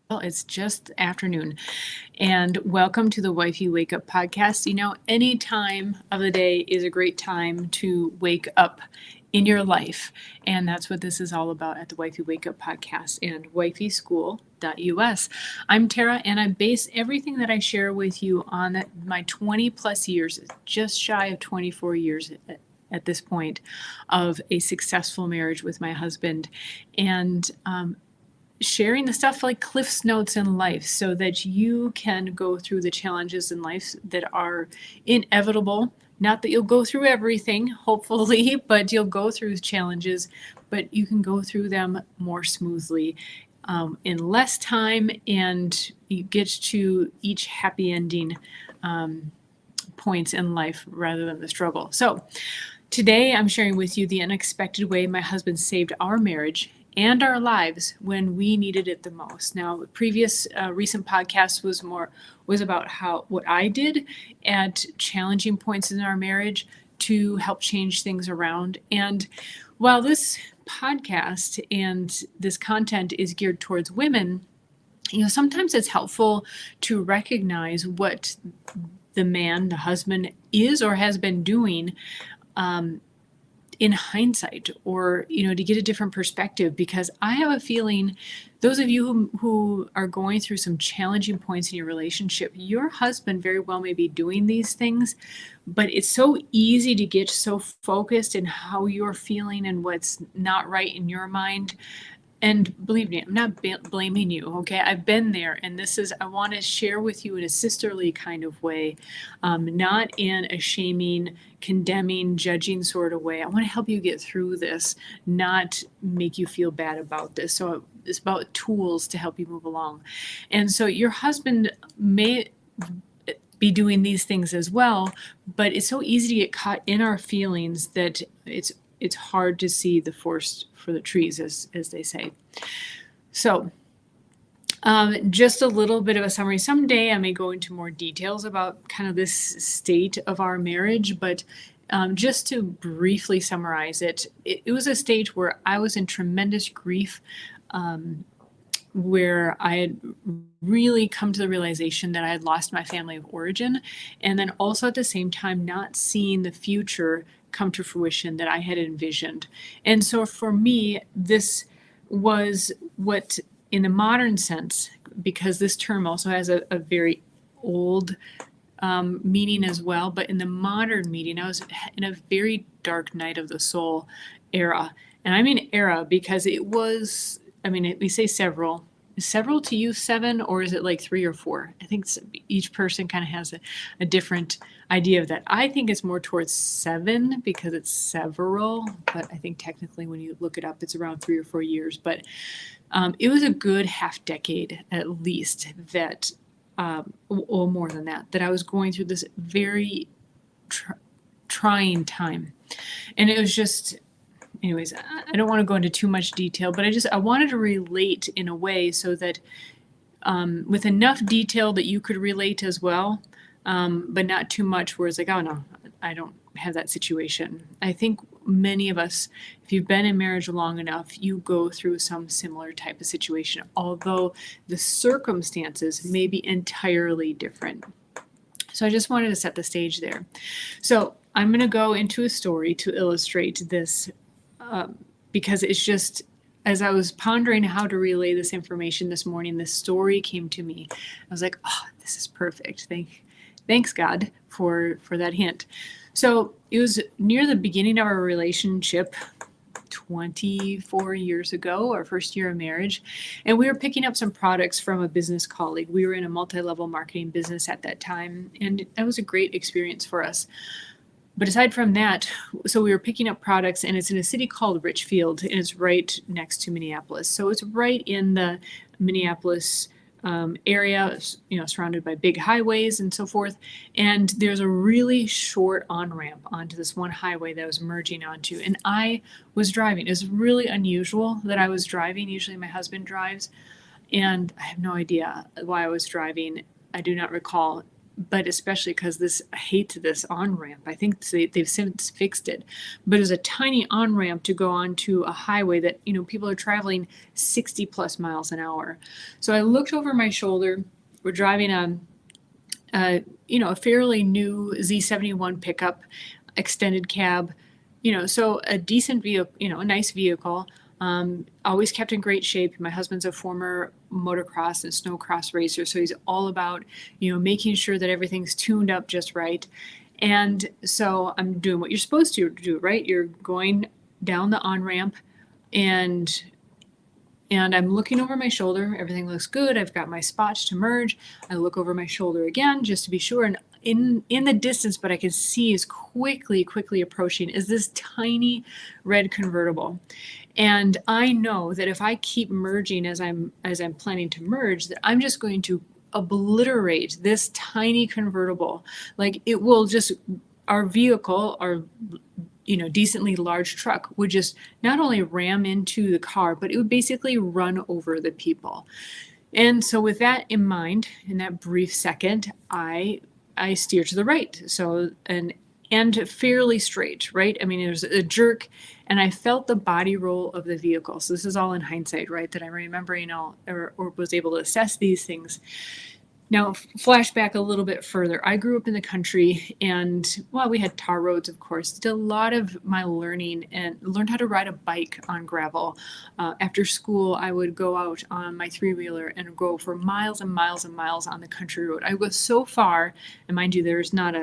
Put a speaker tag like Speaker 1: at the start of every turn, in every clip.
Speaker 1: Well, it's just afternoon, and welcome to the Wifey Wake Up podcast. Any time of the day is a great time to wake up in your life, and that's what this is all about at the Wifey Wake Up podcast and wifeyschool.us. I'm Tara, and I base everything that I share with you on my 20 plus years, just shy of 24 years at this point, of a successful marriage with my husband, and sharing the stuff like Cliff's Notes in life so that you can go through the challenges in life that are inevitable. Not that you'll go through everything, hopefully, but you'll go through challenges, but you can go through them more smoothly in less time, and you get to each happy ending points in life rather than the struggle. So today I'm sharing with you the unexpected way my husband saved our marriage and our lives when we needed it the most. Now, previous recent podcast was about what I did at challenging points in our marriage to help change things around. And while this podcast and this content is geared towards women, sometimes it's helpful to recognize what the husband is or has been doing in hindsight, or to get a different perspective, because I have a feeling those of you who are going through some challenging points in your relationship, your husband very well may be doing these things, but it's so easy to get so focused in how you're feeling and what's not right in your mind. And believe me, I'm not blaming you, okay? I've been there, and I want to share with you in a sisterly kind of way, not in a shaming, condemning, judging sort of way. I want to help you get through this, not make you feel bad about this. So it's about tools to help you move along. And so your husband may be doing these things as well, but it's so easy to get caught in our feelings that it's hard to see the forest for the trees, as they say. So just a little bit of a summary. Someday I may go into more details about kind of this state of our marriage, but just to briefly summarize it was a state where I was in tremendous grief, where I had really come to the realization that I had lost my family of origin, and then also at the same time not seeing the future come to fruition that I had envisioned. And so for me, this was what, in the modern sense, because this term also has a very old meaning as well, but in the modern meaning, I was in a very dark night of the soul era. And I mean era because it was, we say several to you, 7, or is it like 3 or 4? I think each person kind of has a different idea of that. I think it's more towards 7 because it's several, but I think technically when you look it up, it's around 3 or 4 years. But it was a good half decade at least that, or more than that I was going through this very trying time. And it was just, anyways, I don't want to go into too much detail, but I wanted to relate in a way so that with enough detail that you could relate as well, but not too much where it's like, oh no, I don't have that situation. I think many of us, if you've been in marriage long enough, you go through some similar type of situation, although the circumstances may be entirely different. So I just wanted to set the stage there. So I'm going to go into a story to illustrate this, because it's just, as I was pondering how to relay this information this morning, this story came to me. I was like, oh, this is perfect. Thanks God for that hint. So it was near the beginning of our relationship, 24 years ago, our first year of marriage, and we were picking up some products from a business colleague. We were in a multi-level marketing business at that time, and that was a great experience for us. But aside from that, so we were picking up products, and it's in a city called Richfield, and it's right next to Minneapolis. So it's right in the Minneapolis area, surrounded by big highways and so forth. And there's a really short on-ramp onto this one highway that I was merging onto. And I was driving. It was really unusual that I was driving. Usually my husband drives, and I have no idea why I was driving. I do not recall. but especially because I hate this on-ramp. I think they've since fixed it, but it was a tiny on-ramp to go onto a highway that, people are traveling 60 plus miles an hour. So I looked over my shoulder. We're driving a fairly new Z71 pickup, extended cab, so a decent vehicle, a nice vehicle. Always kept in great shape. My husband's a former motocross and snowcross racer, so he's all about, making sure that everything's tuned up just right. And so I'm doing what you're supposed to do, right? You're going down the on-ramp, and I'm looking over my shoulder. Everything looks good. I've got my spots to merge. I look over my shoulder again just to be sure. And in the distance, but I can see is quickly approaching, is this tiny red convertible. And I know that if I keep merging as I'm planning to merge, that I'm just going to obliterate this tiny convertible. Like, it will just, our vehicle, our decently large truck would just not only ram into the car, but it would basically run over the people. And so with that in mind, in that brief second, I steer to the right. So, and fairly straight, right? I mean, there's a jerk, and I felt the body roll of the vehicle. So this is all in hindsight, right? That I'm remembering all, or was able to assess these things. Now, flashback a little bit further. I grew up in the country, and we had tar roads, of course. Did a lot of my learning and learned how to ride a bike on gravel. After school, I would go out on my three-wheeler and go for miles and miles and miles on the country road. I would go so far, and mind you, there's not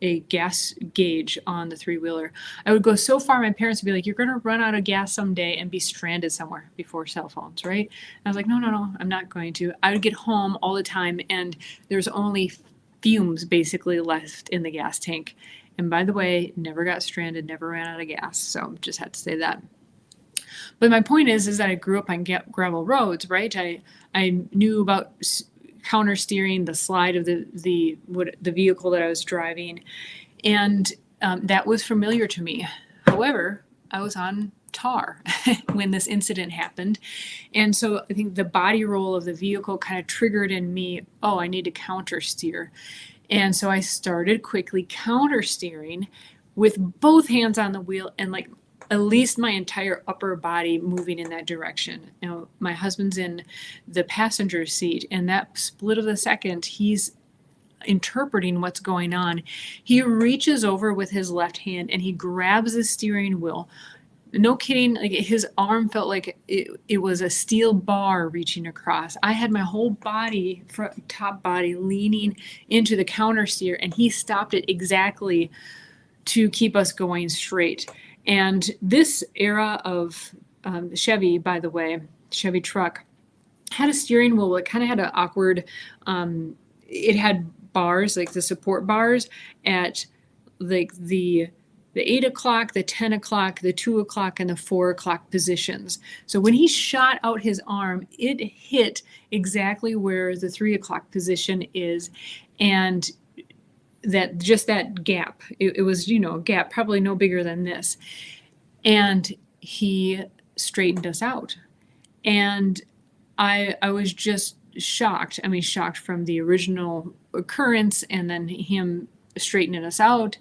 Speaker 1: a gas gauge on the three-wheeler. I would go so far, my parents would be like, "You're going to run out of gas someday and be stranded somewhere," before cell phones, right? And I was like, no, I'm not going to. I would get home all the time, and there's only fumes basically left in the gas tank. And by the way, never got stranded, never ran out of gas. So just had to say that. But my point is that I grew up on gravel roads, right? I knew about counter steering, the slide of the vehicle that I was driving, and that was familiar to me. However, I was on tar when this incident happened, and so I think the body roll of the vehicle kind of triggered in me, I need to counter steer. And so I started quickly counter steering with both hands on the wheel, and like at least my entire upper body moving in that direction. Now, my husband's in the passenger seat, and that split of the second, he's interpreting what's going on. He reaches over with his left hand and he grabs the steering wheel. No kidding, like his arm felt like it was a steel bar reaching across. I had my whole body, top body, leaning into the counter steer, and he stopped it exactly to keep us going straight. And this era of Chevy, by the way, Chevy truck, had a steering wheel that kind of had an awkward, it had bars, like the support bars at like the 8 o'clock, the 10 o'clock, the 2 o'clock, and the 4 o'clock positions. So when he shot out his arm, it hit exactly where the 3 o'clock position is. And that gap, it was, a gap probably no bigger than this. And he straightened us out. And I was just shocked. I mean, shocked from the original occurrence and then him straightening us out.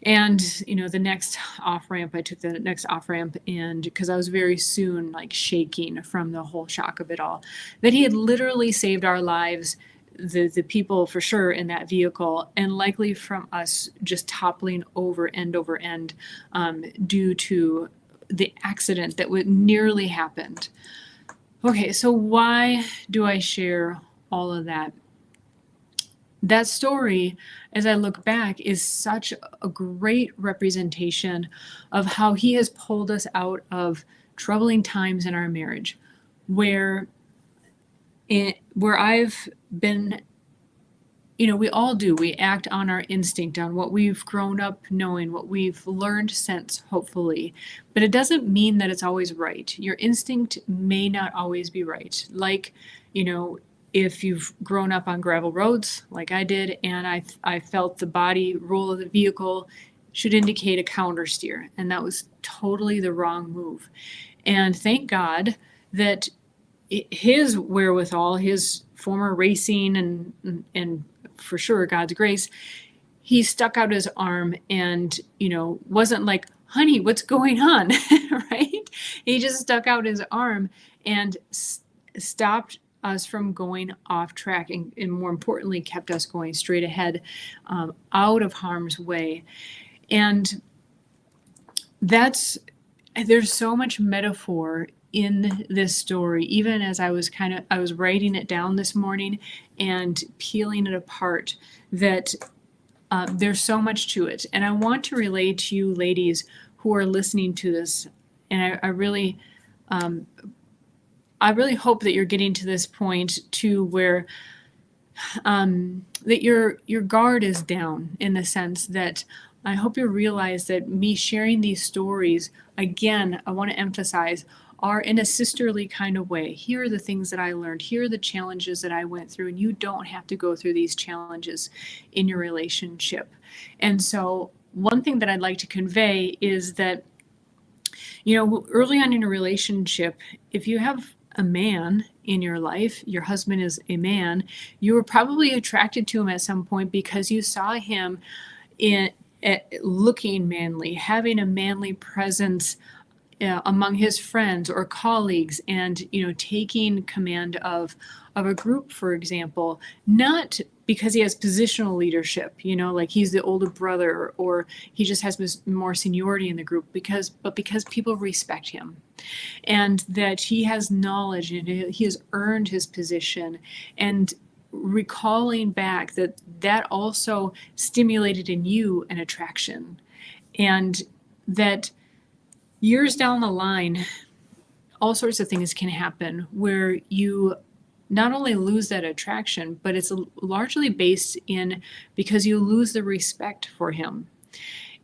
Speaker 1: And, the next off ramp, I took the next off ramp, and because I was very soon like shaking from the whole shock of it all, that he had literally saved our lives, the people for sure in that vehicle, and likely from us just toppling over end due to the accident that would nearly happened. Okay, so why do I share all of that? That story, as I look back, is such a great representation of how he has pulled us out of troubling times in our marriage, where I've been, we all do. We act on our instinct, on what we've grown up knowing, what we've learned since, hopefully. But it doesn't mean that it's always right. Your instinct may not always be right. Like, if you've grown up on gravel roads like I did, and I felt the body roll of the vehicle should indicate a counter steer, and that was totally the wrong move. And thank God that his wherewithal, his former racing and for sure God's grace, he stuck out his arm and, wasn't like, honey, what's going on? Right? He just stuck out his arm and stopped us from going off track, and more importantly, kept us going straight ahead, out of harm's way. And there's so much metaphor in this story. Even as I was writing it down this morning and peeling it apart, that there's so much to it. And I want to relay to you ladies who are listening to this. And I really hope that you're getting to this point to where that your guard is down, in the sense that I hope you realize that me sharing these stories, again, I want to emphasize, are in a sisterly kind of way. Here are the things that I learned. Here are the challenges that I went through, and you don't have to go through these challenges in your relationship. And so one thing that I'd like to convey is that, early on in a relationship, if you have a man in your life, your husband is a man, you were probably attracted to him at some point because you saw him looking manly, having a manly presence among his friends or colleagues, and taking command of a group, for example, not because he has positional leadership, like he's the older brother or he just has more seniority in the group, but because people respect him, and that he has knowledge and he has earned his position. And recalling back that also stimulated in you an attraction, and that years down the line, all sorts of things can happen where you not only lose that attraction, but it's largely based in because you lose the respect for him.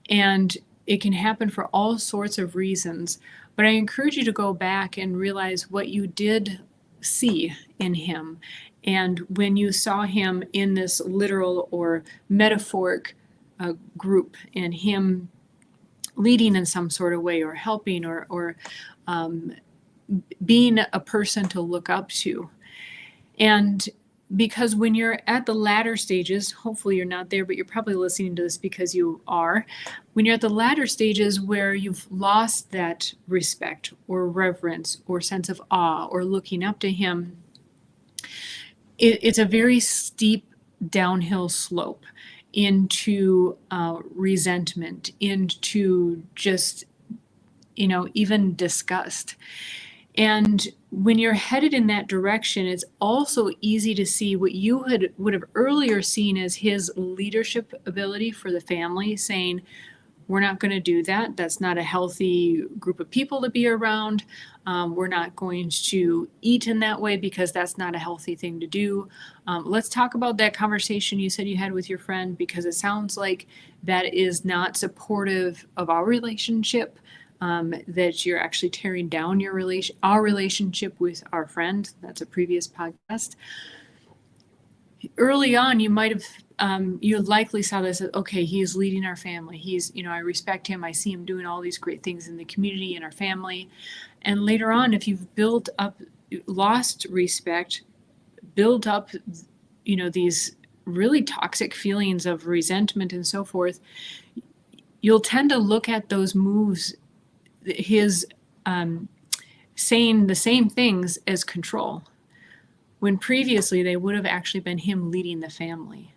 Speaker 1: And it can happen for all sorts of reasons. But I encourage you to go back and realize what you did see in him. And when you saw him in this literal or metaphoric group, and him leading in some sort of way, or helping, or being a person to look up to. And because when you're at the latter stages, hopefully you're not there, but you're probably listening to this because you are. When you're at the latter stages where you've lost that respect or reverence or sense of awe or looking up to him, it's a very steep downhill slope into resentment, into just, even disgust. And when you're headed in that direction, it's also easy to see what you would have earlier seen as his leadership ability for the family, saying, we're not going to do that. That's not a healthy group of people to be around. We're not going to eat in that way because that's not a healthy thing to do. Let's talk about that conversation you said you had with your friend, because it sounds like that is not supportive of our relationship, that you're actually tearing down our relationship with our friend. That's a previous podcast. Early on, you might have, you likely saw this as, okay, he is leading our family. He's, I respect him. I see him doing all these great things in the community and our family. And later on, if you've lost respect, built up, these really toxic feelings of resentment and so forth, you'll tend to look at those moves, his saying the same things, as control, when previously they would have actually been him leading the family.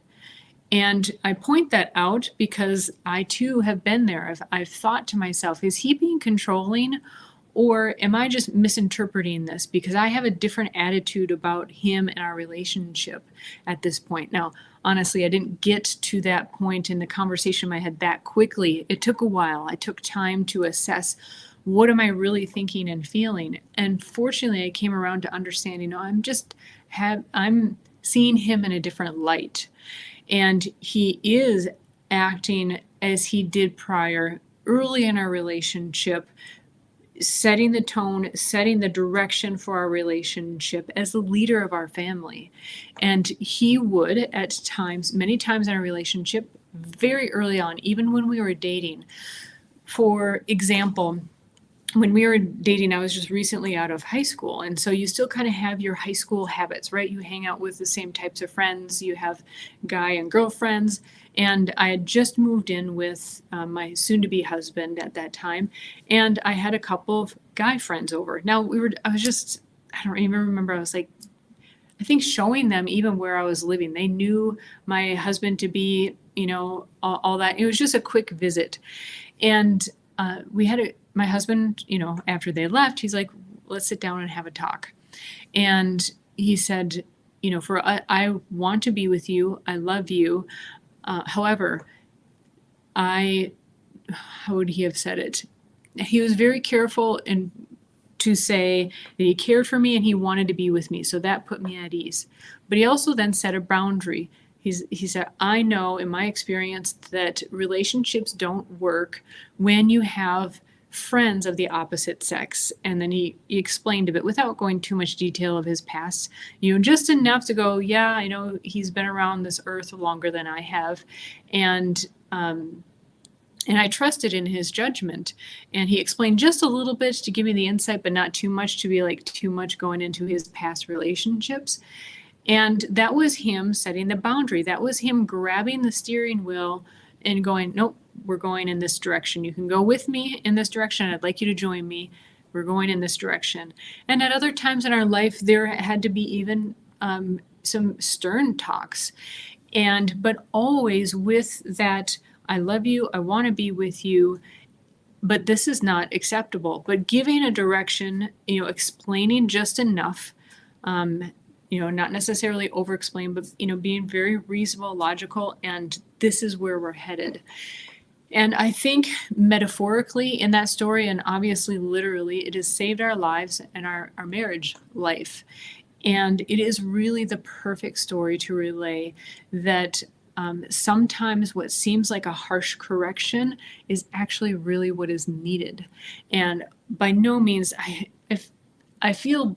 Speaker 1: And I point that out because I too have been there. I've thought to myself, is he being controlling, or am I just misinterpreting this? Because I have a different attitude about him and our relationship at this point. Now, honestly, I didn't get to that point in the conversation in my head that quickly. It took a while. I took time to assess, what am I really thinking and feeling? And fortunately, I came around to understanding, I'm seeing him in a different light. And he is acting as he did prior, early in our relationship, setting the tone, setting the direction for our relationship as the leader of our family. And he would, at times, many times in our relationship, very early on, even when we were dating. For example, when we were dating, I was just recently out of high school. And so you still kind of have your high school habits, right? You hang out with the same types of friends, you have guy and girlfriends. And I had just moved in with my soon to be husband at that time. And I had a couple of guy friends over. Now, I don't even remember. I was like, I think showing them even where I was living. They knew my husband to be, all that. It was just a quick visit. And my husband, after they left, he's like, let's sit down and have a talk. And he said, I want to be with you. I love you. However, how would he have said it? He was very careful and to say that he cared for me and he wanted to be with me. So that put me at ease. But he also then set a boundary. He said, I know in my experience that relationships don't work when you have friends of the opposite sex. And then he explained a bit without going too much detail of his past, just enough to go, yeah, I know he's been around this earth longer than I have. And I trusted in his judgment. And he explained just a little bit to give me the insight, but not too much to be like too much going into his past relationships. And that was him setting the boundary. That was him grabbing the steering wheel and going, nope, we're going in this direction. You can go with me in this direction. I'd like you to join me. We're going in this direction. And at other times in our life, there had to be even some stern talks. But always with that, I love you, I want to be with you, but this is not acceptable. But giving a direction, explaining just enough, not necessarily over-explain, but, being very reasonable, logical, and this is where we're headed. And I think metaphorically in that story, and obviously literally, it has saved our lives and our marriage life. And it is really the perfect story to relay that sometimes what seems like a harsh correction is actually really what is needed. And by no means, I feel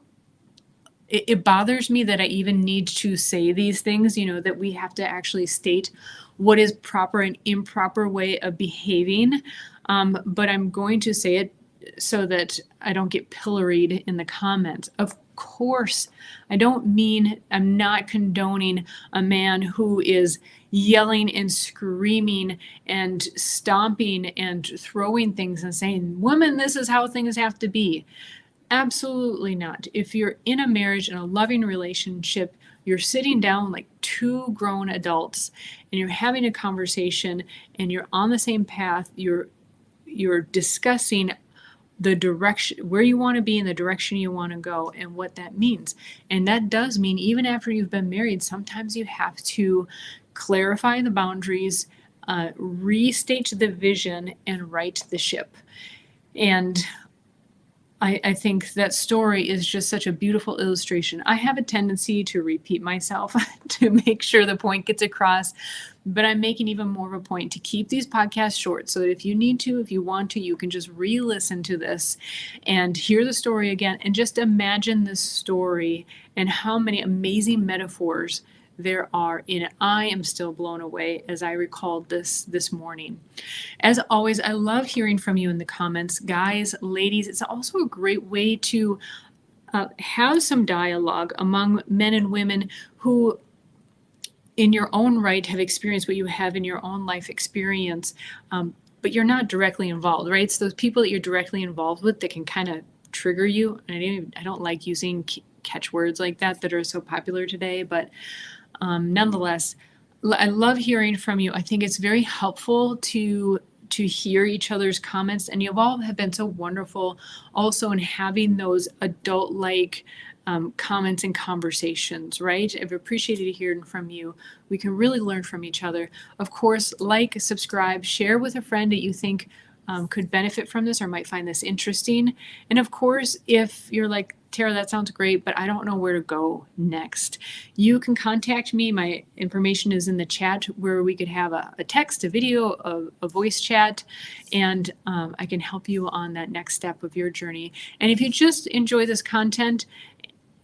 Speaker 1: it bothers me that I even need to say these things, that we have to actually state what is proper and improper way of behaving. But I'm going to say it so that I don't get pilloried in the comments. Of course, I'm not condoning a man who is yelling and screaming and stomping and throwing things and saying, women, this is how things have to be. Absolutely not. If you're in a marriage and a loving relationship, you're sitting down like two grown adults and you're having a conversation and you're on the same path. You're discussing the direction, where you want to be and the direction you want to go and what that means. And that does mean even after you've been married, sometimes you have to clarify the boundaries, restate the vision, and right the ship. And I think that story is just such a beautiful illustration. I have a tendency to repeat myself to make sure the point gets across, but I'm making even more of a point to keep these podcasts short so that if you need to, if you want to, you can just re-listen to this and hear the story again and just imagine this story and how many amazing metaphors there are in it. I am still blown away as I recalled this morning. As always, I love hearing from you in the comments, guys, ladies. It's also a great way to have some dialogue among men and women who in your own right have experienced what you have in your own life experience, but you're not directly involved, right? It's those people that you're directly involved with that can kind of trigger you. And I don't like using catchwords like that are so popular today, but nonetheless, I love hearing from you. I think it's very helpful to hear each other's comments, and you all have been so wonderful also in having those adult-like comments and conversations, right? I've appreciated hearing from you. We can really learn from each other. Of course, like, subscribe, share with a friend that you think could benefit from this or might find this interesting. And of course, if you're like, Tara, that sounds great, but I don't know where to go next, you can contact me. My information is in the chat where we could have a text, a video, a voice chat, and I can help you on that next step of your journey. And if you just enjoy this content,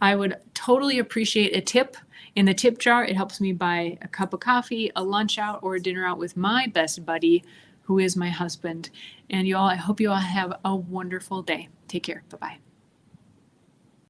Speaker 1: I would totally appreciate a tip in the tip jar. It helps me buy a cup of coffee, a lunch out, or a dinner out with my best buddy who is my husband. And you all, I hope you all have a wonderful day. Take care. Bye-bye.